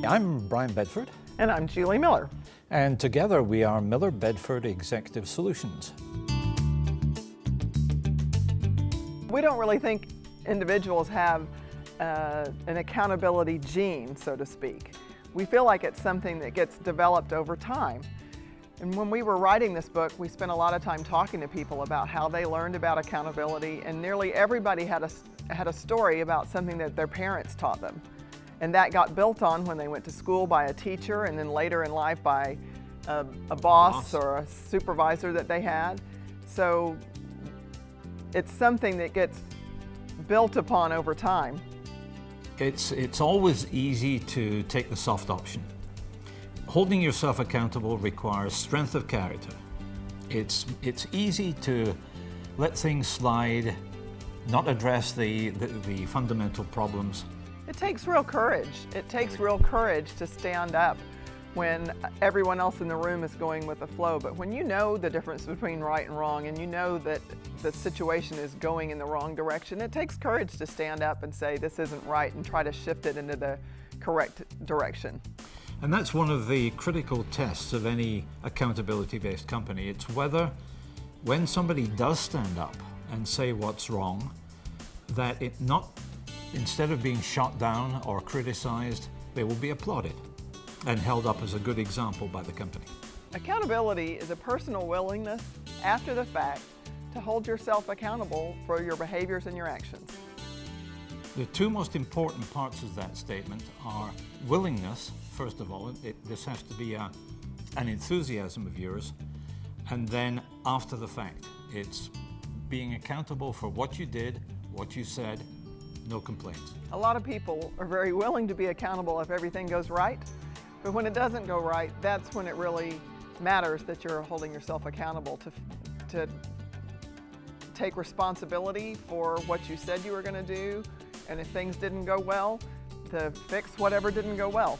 I'm Brian Bedford. And I'm Julie Miller. And together we are Miller Bedford Executive Solutions. We don't really think individuals have an accountability gene, so to speak. We feel like it's something that gets developed over time. And when we were writing this book, we spent a lot of time talking to people about how they learned about accountability, and nearly everybody had a story about something that their parents taught them. And that got built on when they went to school by a teacher, and then later in life by a boss or a supervisor that they had. So it's something that gets built upon over time. It's always easy to take the soft option. Holding yourself accountable requires strength of character. It's easy to let things slide, not address the fundamental problems. It takes real courage. It takes real courage to stand up when everyone else in the room is going with the flow. But when you know the difference between right and wrong, and you know that the situation is going in the wrong direction, it takes courage to stand up and say this isn't right and try to shift it into the correct direction. And that's one of the critical tests of any accountability-based company. It's whether, when somebody does stand up and say what's wrong, that instead of being shot down or criticized, they will be applauded and held up as a good example by the company. Accountability is a personal willingness, after the fact, to hold yourself accountable for your behaviors and your actions. The two most important parts of that statement are willingness, first of all. This has to be an enthusiasm of yours. And then after the fact, it's being accountable for what you did, what you said, no complaints. A lot of people are very willing to be accountable if everything goes right, but when it doesn't go right, that's when it really matters that you're holding yourself accountable to take responsibility for what you said you were going to do, and if things didn't go well, to fix whatever didn't go well.